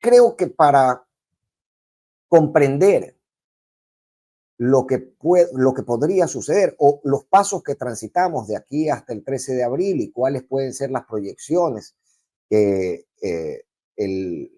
creo que para comprender lo que podría suceder o los pasos que transitamos de aquí hasta el 13 de abril y cuáles pueden ser las proyecciones que, el,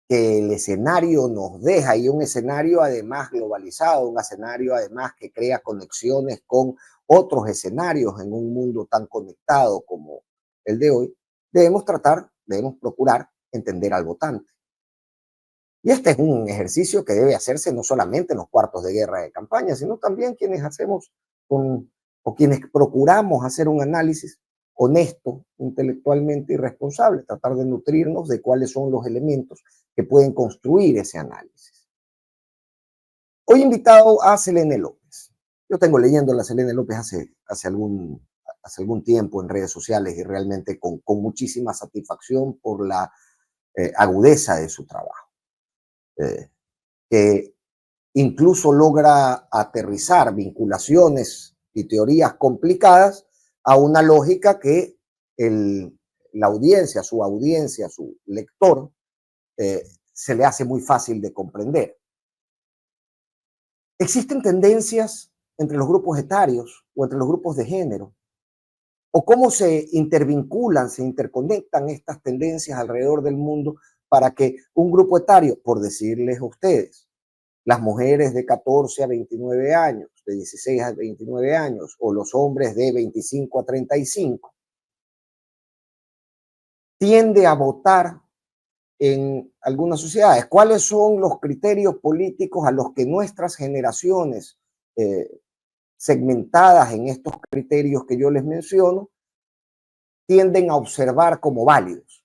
que el escenario nos deja, y un escenario además globalizado, un escenario además que crea conexiones con otros escenarios en un mundo tan conectado como el de hoy, debemos procurar entender al votante. Y este es un ejercicio que debe hacerse no solamente en los cuartos de guerra de campaña, sino también quienes hacemos o quienes procuramos hacer un análisis honesto, intelectualmente y responsable, tratar de nutrirnos de cuáles son los elementos que pueden construir ese análisis. Hoy he invitado a Selene López. Yo tengo leyendo a Selene López hace algún tiempo en redes sociales y realmente con muchísima satisfacción por la agudeza de su trabajo. Que incluso logra aterrizar vinculaciones y teorías complicadas a una lógica que la audiencia, su lector, se le hace muy fácil de comprender. Existen tendencias entre los grupos etarios o entre los grupos de género, o cómo se intervinculan, se interconectan estas tendencias alrededor del mundo para que un grupo etario, por decirles a ustedes, las mujeres de 14 a 29 años, de 16 a 29 años, o los hombres de 25 a 35, tiende a votar en algunas sociedades. ¿Cuáles son los criterios políticos a los que nuestras generaciones segmentadas en estos criterios que yo les menciono tienden a observar como válidos?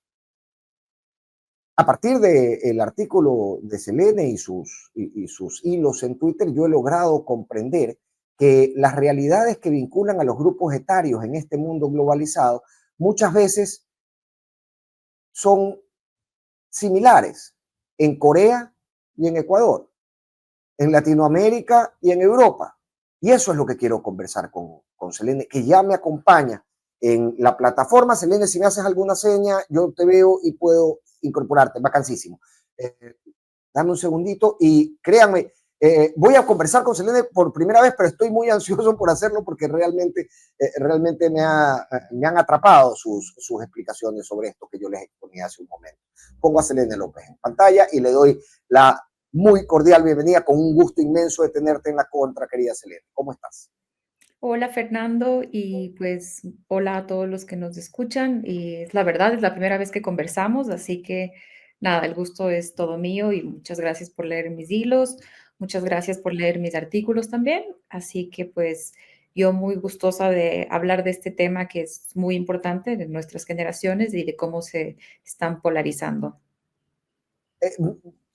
A partir del artículo de Selene y sus hilos en Twitter, yo he logrado comprender que las realidades que vinculan a los grupos etarios en este mundo globalizado muchas veces son similares en Corea y en Ecuador, en Latinoamérica y en Europa. Y eso es lo que quiero conversar con Selene, que ya me acompaña en la plataforma. Selene, si me haces alguna seña, yo te veo y puedo incorporarte. Vacancísimo. Dame un segundito y créanme, voy a conversar con Selene por primera vez, pero estoy muy ansioso por hacerlo porque realmente me han atrapado sus explicaciones sobre esto que yo les exponía hace un momento. Pongo a Selene López en pantalla y le doy la muy cordial bienvenida, con un gusto inmenso de tenerte en la contra, querida Selene. ¿Cómo estás? Hola Fernando y pues hola a todos los que nos escuchan. Y la verdad es la primera vez que conversamos, así que nada, el gusto es todo mío y muchas gracias por leer mis hilos, muchas gracias por leer mis artículos también. Así que pues yo muy gustosa de hablar de este tema que es muy importante de nuestras generaciones y de cómo se están polarizando. Eh,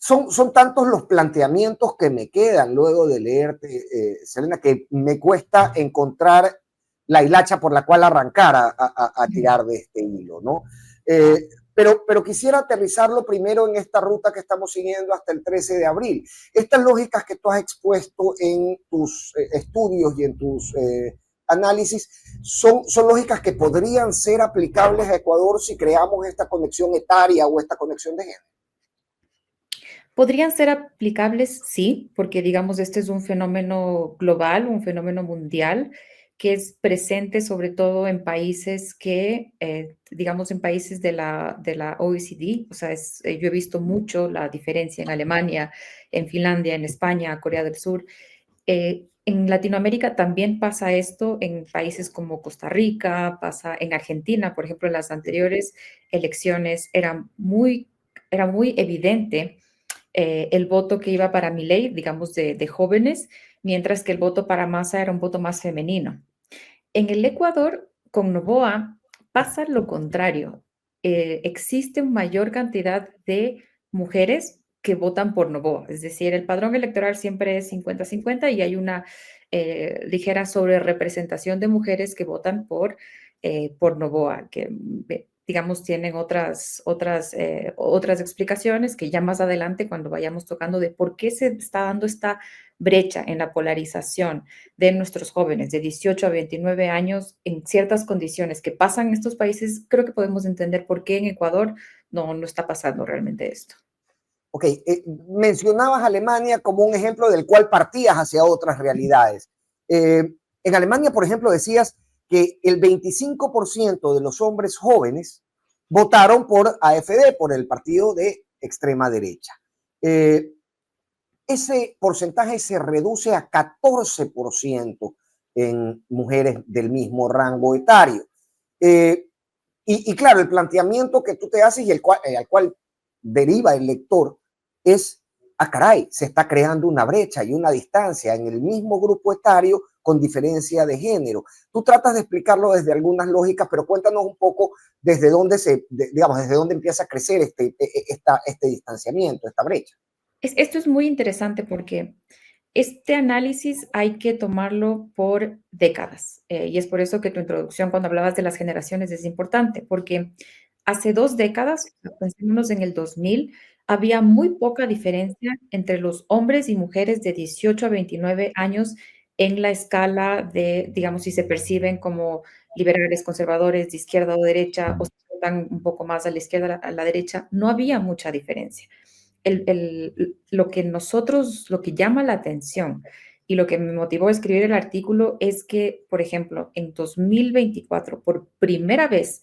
son tantos los planteamientos que me quedan luego de leerte, Selena, que me cuesta encontrar la hilacha por la cual arrancar a tirar de este hilo, ¿no? Pero quisiera aterrizarlo primero en esta ruta que estamos siguiendo hasta el 13 de abril. Estas lógicas que tú has expuesto en tus estudios y en tus análisis son lógicas que podrían ser aplicables a Ecuador si creamos esta conexión etaria o esta conexión de género. Podrían ser aplicables, sí, porque digamos, este es un fenómeno global, un fenómeno mundial que es presente sobre todo en países que, digamos, en países de la OECD, o sea, yo he visto mucho la diferencia en Alemania, en Finlandia, en España, Corea del Sur. En Latinoamérica también pasa esto en países como Costa Rica, pasa en Argentina, por ejemplo, en las anteriores elecciones era muy evidente el voto que iba para Milei, digamos, de jóvenes, mientras que el voto para Massa era un voto más femenino. En el Ecuador, con Noboa, pasa lo contrario. Existe una mayor cantidad de mujeres que votan por Noboa, es decir, el padrón electoral siempre es 50-50 y hay una ligera sobrerepresentación de mujeres que votan por Noboa, que digamos, tienen otras explicaciones que ya más adelante, cuando vayamos tocando de por qué se está dando esta brecha en la polarización de nuestros jóvenes de 18 a 29 años en ciertas condiciones que pasan en estos países, creo que podemos entender por qué en Ecuador no está pasando realmente esto. Ok, mencionabas Alemania como un ejemplo del cual partías hacia otras realidades. En Alemania, por ejemplo, decías que el 25% de los hombres jóvenes votaron por AfD, por el partido de extrema derecha. Ese porcentaje se reduce a 14% en mujeres del mismo rango etario. Y claro, el planteamiento que tú te haces y al cual deriva el lector es, caray, se está creando una brecha y una distancia en el mismo grupo etario con diferencia de género. Tú tratas de explicarlo desde algunas lógicas, pero cuéntanos un poco desde dónde desde dónde empieza a crecer este distanciamiento, esta brecha. Esto es muy interesante porque este análisis hay que tomarlo por décadas, y es por eso que tu introducción cuando hablabas de las generaciones es importante, porque hace 2 décadas, pensémonos en el 2000, había muy poca diferencia entre los hombres y mujeres de 18 a 29 años en la escala de, digamos, si se perciben como liberales, conservadores, de izquierda o derecha, o si están un poco más a la izquierda, a la derecha, no había mucha diferencia. Lo que lo que llama la atención y lo que me motivó a escribir el artículo es que, por ejemplo, en 2024, por primera vez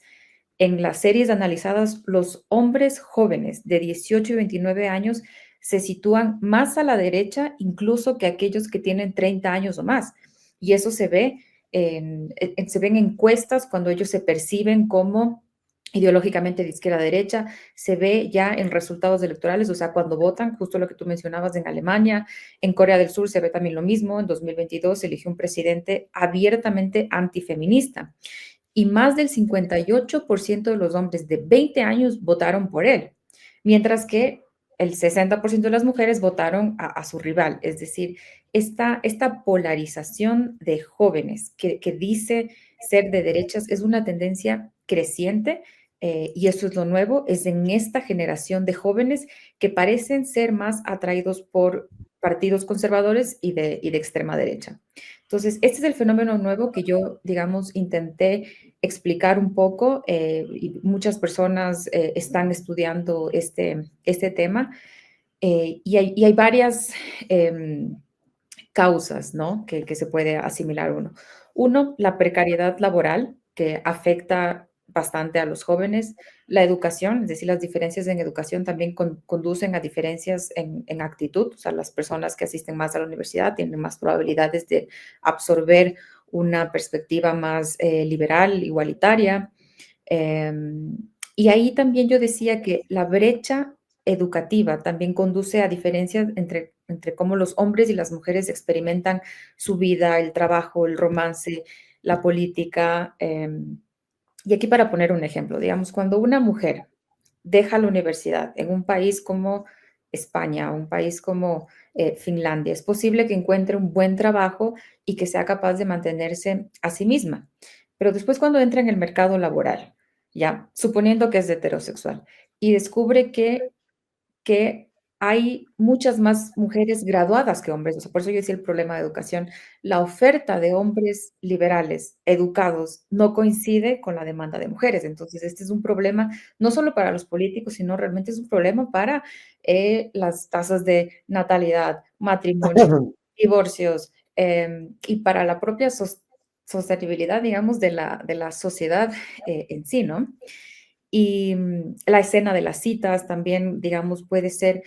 en las series analizadas, los hombres jóvenes de 18 y 29 años se sitúan más a la derecha incluso que aquellos que tienen 30 años o más. Y eso se ve se ven encuestas cuando ellos se perciben como ideológicamente de izquierda a derecha, se ve ya en resultados electorales, o sea, cuando votan, justo lo que tú mencionabas en Alemania, en Corea del Sur se ve también lo mismo, en 2022 se eligió un presidente abiertamente antifeminista y más del 58% de los hombres de 20 años votaron por él, mientras que el 60% de las mujeres votaron a su rival. Es decir, esta polarización de jóvenes que dice ser de derechas es una tendencia creciente, y eso es lo nuevo, es en esta generación de jóvenes que parecen ser más atraídos por partidos conservadores y de extrema derecha. Entonces, este es el fenómeno nuevo que yo, digamos, intenté explicar un poco, y muchas personas están estudiando este tema, y hay varias causas, ¿no? Que se puede asimilar uno. Uno, la precariedad laboral que afecta bastante a los jóvenes, la educación, es decir, las diferencias en educación también conducen a diferencias en actitud, o sea, las personas que asisten más a la universidad tienen más probabilidades de absorber una perspectiva más liberal, igualitaria. Y ahí también yo decía que la brecha educativa también conduce a diferencias entre cómo los hombres y las mujeres experimentan su vida, el trabajo, el romance, la política. Y aquí para poner un ejemplo, digamos, cuando una mujer deja la universidad en un país como España, un país como Finlandia, es posible que encuentre un buen trabajo y que sea capaz de mantenerse a sí misma. Pero después cuando entra en el mercado laboral, ya, suponiendo que es heterosexual, y descubre que hay muchas más mujeres graduadas que hombres. O sea, por eso yo decía el problema de educación. La oferta de hombres liberales, educados, no coincide con la demanda de mujeres. Entonces, este es un problema no solo para los políticos, sino realmente es un problema para las tasas de natalidad, matrimonio, divorcios, y para la propia sostenibilidad, digamos, de la sociedad en sí, ¿no? Y la escena de las citas también, digamos, puede ser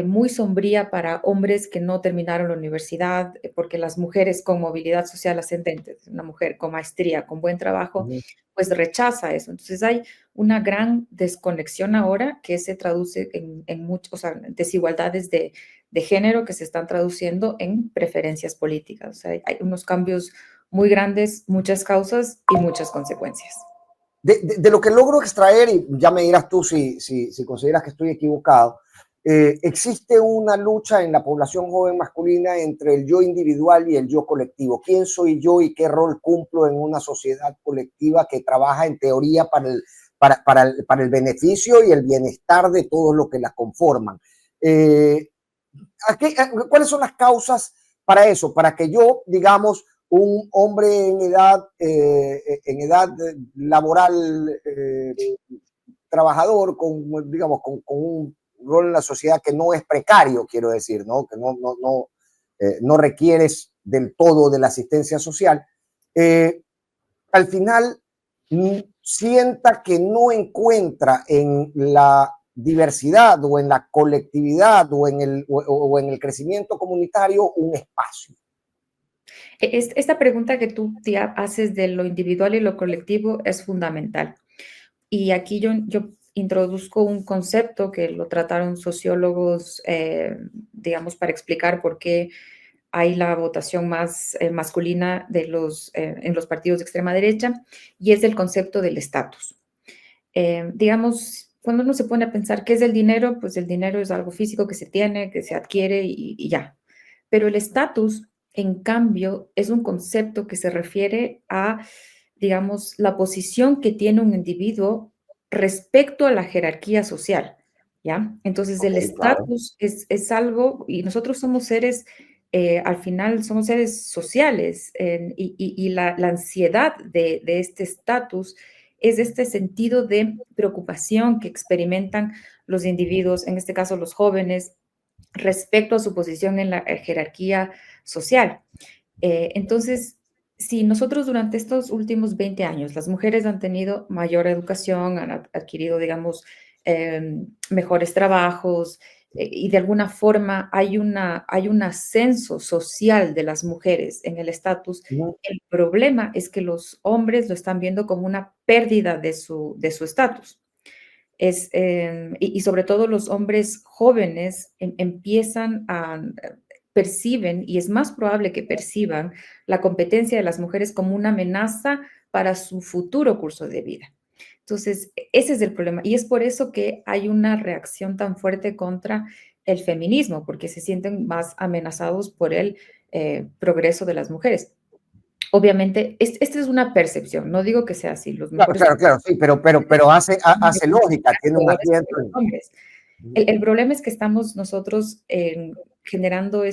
muy sombría para hombres que no terminaron la universidad, porque las mujeres con movilidad social ascendente, una mujer con maestría, con buen trabajo, pues rechaza eso. Entonces hay una gran desconexión ahora que se traduce en muchas, o sea, desigualdades de género que se están traduciendo en preferencias políticas. O sea, hay unos cambios muy grandes, muchas causas y muchas consecuencias. De lo que logro extraer, y ya me dirás tú si consideras que estoy equivocado, existe una lucha en la población joven masculina entre el yo individual y el yo colectivo. ¿Quién soy yo y qué rol cumplo en una sociedad colectiva que trabaja en teoría para el beneficio y el bienestar de todos los que la conforman? ¿Cuáles son las causas para eso? Para que yo, digamos, un hombre en edad laboral trabajador con digamos, con un rol en la sociedad que no es precario, quiero decir, ¿no? Que no requieres del todo de la asistencia social, al final sienta que no encuentra en la diversidad o en la colectividad o en el crecimiento comunitario un espacio. Esta pregunta que tú te haces de lo individual y lo colectivo es fundamental. Y aquí yo introduzco un concepto que lo trataron sociólogos, digamos, para explicar por qué hay la votación más masculina en los partidos de extrema derecha, y es el concepto del estatus. Digamos, cuando uno se pone a pensar qué es el dinero, pues el dinero es algo físico que se tiene, que se adquiere y ya. Pero el estatus, en cambio, es un concepto que se refiere a, digamos, la posición que tiene un individuo respecto a la jerarquía social, ¿ya? Entonces, el Ok, claro. estatus es algo, y nosotros somos seres, al final somos seres sociales, y la ansiedad de este estatus es este sentido de preocupación que experimentan los individuos, en este caso los jóvenes, respecto a su posición en la jerarquía social. Entonces, si nosotros durante estos últimos 20 años, las mujeres han tenido mayor educación, han adquirido, digamos, mejores trabajos, y de alguna forma hay un ascenso social de las mujeres en el estatus, el problema es que los hombres lo están viendo como una pérdida de su estatus. Y sobre todo los hombres jóvenes empiezan a perciben, y es más probable que perciban la competencia de las mujeres como una amenaza para su futuro curso de vida. Entonces, ese es el problema. Y es por eso que hay una reacción tan fuerte contra el feminismo, porque se sienten más amenazados por el progreso de las mujeres. Obviamente, esta es una percepción, no digo que sea así, los Claro, mejores claro, claro, sí, pero hace lógica, tiene un asiento. los hombres. El problema es que estamos nosotros generando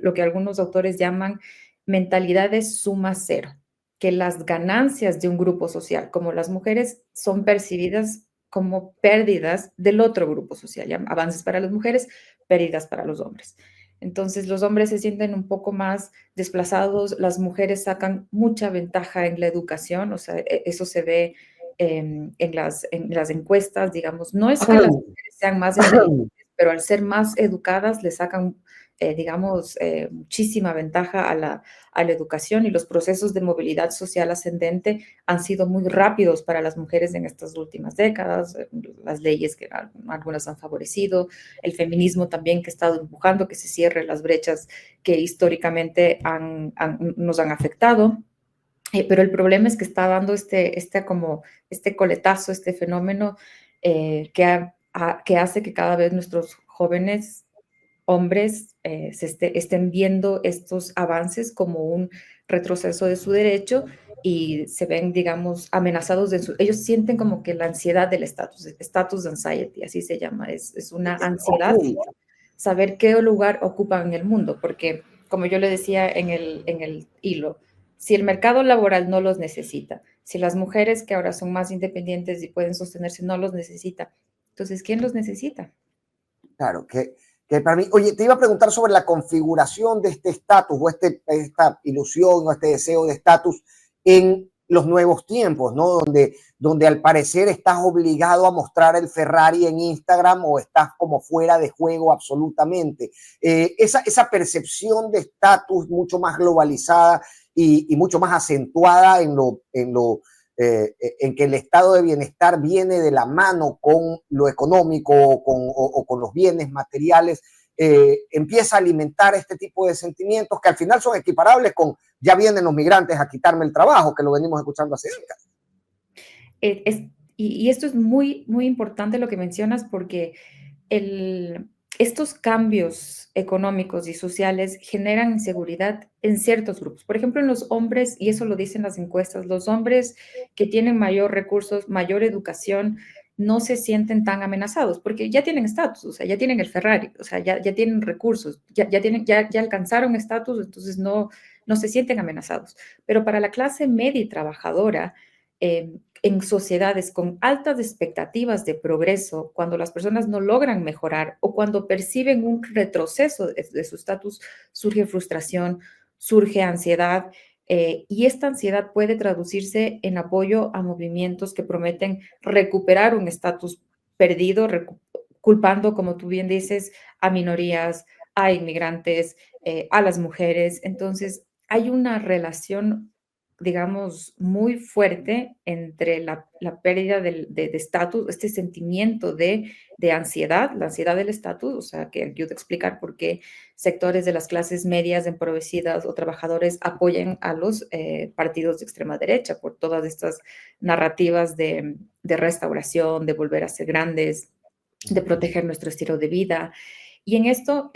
lo que algunos autores llaman mentalidad de suma cero, que las ganancias de un grupo social, como las mujeres, son percibidas como pérdidas del otro grupo social, ¿ya? Avances para las mujeres, pérdidas para los hombres. Entonces los hombres se sienten un poco más desplazados, las mujeres sacan mucha ventaja en la educación, o sea, eso se ve en las encuestas, digamos, no es que las mujeres sean más inteligentes, pero al ser más educadas le sacan, digamos, muchísima ventaja a la educación, y los procesos de movilidad social ascendente han sido muy rápidos para las mujeres en estas últimas décadas, las leyes que algunas han favorecido, el feminismo también que ha estado empujando que se cierren las brechas que históricamente nos han afectado. Pero el problema es que está dando como este coletazo, este fenómeno que hace que cada vez nuestros jóvenes hombres estén viendo estos avances como un retroceso de su derecho, y se ven, digamos, amenazados ellos sienten como que la ansiedad del status anxiety, así se llama, es una Ok, ansiedad saber qué lugar ocupan en el mundo, porque como yo le decía en el hilo, si el mercado laboral no los necesita, si las mujeres que ahora son más independientes y pueden sostenerse no los necesita, entonces, ¿quién los necesita? claro, que para mí, oye, te iba a preguntar sobre la configuración de este estatus o esta ilusión o este deseo de estatus en los nuevos tiempos, ¿no? Donde al parecer estás obligado a mostrar el Ferrari en Instagram o estás como fuera de juego absolutamente. Esa percepción de estatus mucho más globalizada y mucho más acentuada en que el estado de bienestar viene de la mano con lo económico o con los bienes materiales, empieza a alimentar este tipo de sentimientos que al final son equiparables con ya vienen los migrantes a quitarme el trabajo, que lo venimos escuchando hace décadas. Y esto es muy, muy importante lo que mencionas, porque estos cambios económicos y sociales generan inseguridad en ciertos grupos. Por ejemplo, en los hombres, y eso lo dicen las encuestas, los hombres que tienen mayor recursos, mayor educación, no se sienten tan amenazados porque ya tienen estatus, o sea, ya tienen el Ferrari, o sea, ya tienen recursos, ya alcanzaron estatus, entonces no se sienten amenazados. Pero para la clase media y trabajadora, en sociedades con altas expectativas de progreso, cuando las personas no logran mejorar o cuando perciben un retroceso de su estatus, surge frustración, surge ansiedad, y esta ansiedad puede traducirse en apoyo a movimientos que prometen recuperar un estatus perdido, culpando, como tú bien dices, a minorías, a inmigrantes, a las mujeres. Entonces, hay una relación, digamos, muy fuerte entre la pérdida de estatus, este sentimiento de ansiedad, la ansiedad del estatus, o sea, que ayuda a explicar por qué sectores de las clases medias, empobrecidas o trabajadores apoyan a los partidos de extrema derecha por todas estas narrativas de restauración, de volver a ser grandes, de proteger nuestro estilo de vida. Y en esto,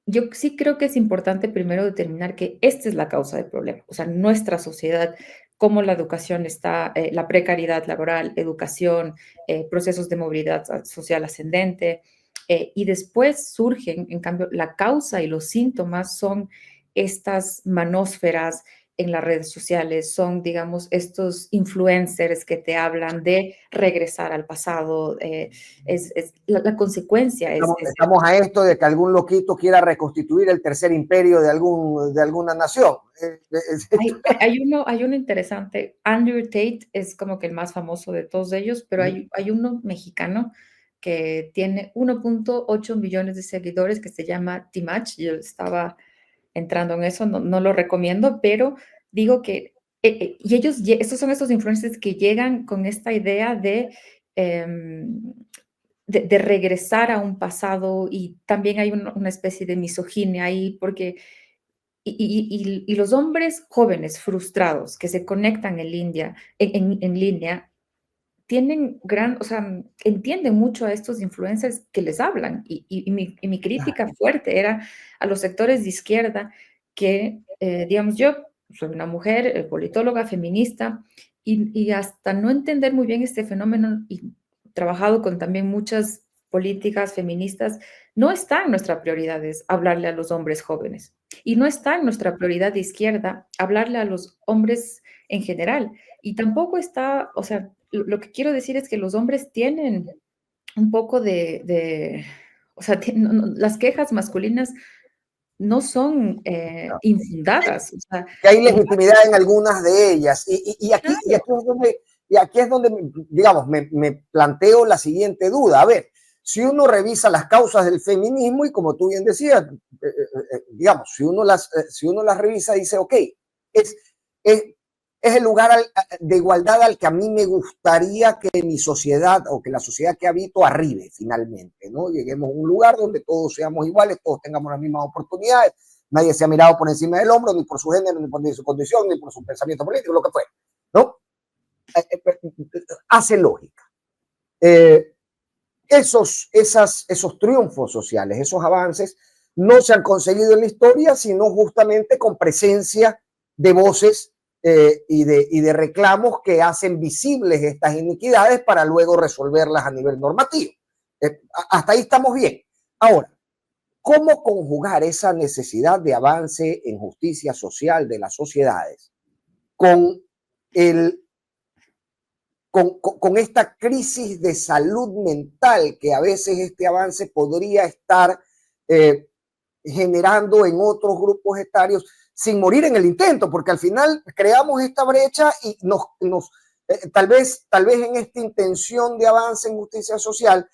yo sí creo que es importante primero determinar que esta es la causa del problema, o sea, nuestra sociedad, cómo la educación está, la precariedad laboral, educación, procesos de movilidad social ascendente, y después surgen, en cambio, la causa y los síntomas son estas manósferas en las redes sociales, son, digamos, estos influencers que te hablan de regresar al pasado, la consecuencia es Estamos a esto de que algún loquito quiera reconstituir el tercer imperio de alguna nación. Hay uno interesante, Andrew Tate es como que el más famoso de todos ellos, pero hay uno mexicano que tiene 1.8 millones de seguidores que se llama Timach. Yo estaba entrando en eso, no lo recomiendo, pero digo que, y estos son estos influencers que llegan con esta idea em, de regresar a un pasado, y también hay una especie de misoginia ahí, porque y los hombres jóvenes frustrados que se conectan en línea, en línea, tienen o sea, entienden mucho a estos influencers que les hablan. Y mi crítica fuerte era a los sectores de izquierda que, digamos, yo soy una mujer, politóloga, feminista, y hasta no entender muy bien este fenómeno y trabajado con también muchas políticas feministas, no está en nuestra prioridad es hablarle a los hombres jóvenes. Y no está en nuestra prioridad de izquierda hablarle a los hombres en general. Y tampoco está, o sea, lo que quiero decir es que los hombres tienen un poco o sea, las quejas masculinas no son infundadas. O sea, que hay legitimidad en algunas de ellas. Y aquí es donde, digamos, me planteo la siguiente duda. A ver, si uno revisa las causas del feminismo y como tú bien decías, digamos, si uno las revisa, dice, ok, es, es, es el lugar de igualdad al que a mí me gustaría que mi sociedad o que la sociedad que habito arribe finalmente, ¿no? Lleguemos a un lugar donde todos seamos iguales, todos tengamos las mismas oportunidades, nadie se ha mirado por encima del hombro, ni por su género, ni por su condición, ni por su pensamiento político, lo que fuera, ¿no? Hace lógica. Esos triunfos sociales, esos avances, no se han conseguido en la historia, sino justamente con presencia de voces y de reclamos que hacen visibles estas iniquidades para luego resolverlas a nivel normativo. Hasta ahí estamos bien. Ahora, ¿cómo conjugar esa necesidad de avance en justicia social de las sociedades con, con esta crisis de salud mental que a veces este avance podría estar generando en otros grupos etarios sin morir en el intento? Porque al final creamos esta brecha y tal vez en esta intención de avance en justicia social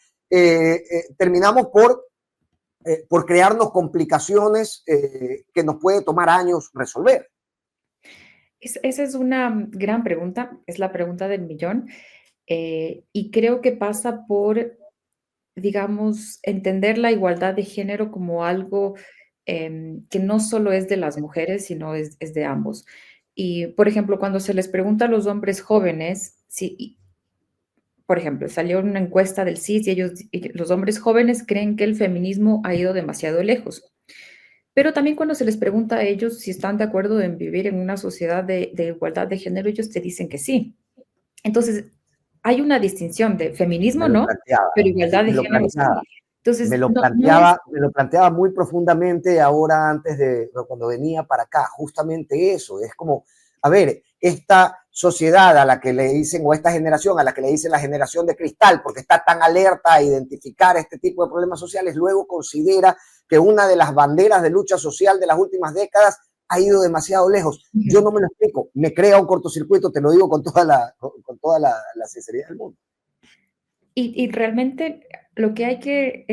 terminamos por crearnos complicaciones que nos puede tomar años resolver. Esa es una gran pregunta, es la pregunta del millón, y creo que pasa por, digamos, entender la igualdad de género como algo que no solo es de las mujeres, sino es de ambos. Y, por ejemplo, cuando se les pregunta a los hombres jóvenes, si, por ejemplo, salió una encuesta del CIS y los hombres jóvenes creen que el feminismo ha ido demasiado lejos. Pero también cuando se les pregunta a ellos si están de acuerdo en vivir en una sociedad de igualdad de género, ellos te dicen que sí. Entonces, hay una distinción de feminismo, Me lo ¿no? planteaba, Pero igualdad de me lo género planteaba. sí. Entonces, no es... Me lo planteaba muy profundamente ahora antes de cuando venía para acá, justamente eso, es como, a ver, esta sociedad a la que le dicen, o esta generación a la que le dicen la generación de cristal, porque está tan alerta a identificar este tipo de problemas sociales, luego considera que una de las banderas de lucha social de las últimas décadas ha ido demasiado lejos. Yo no me lo explico, me crea un cortocircuito, te lo digo con toda la sinceridad del mundo. Y realmente lo que hay que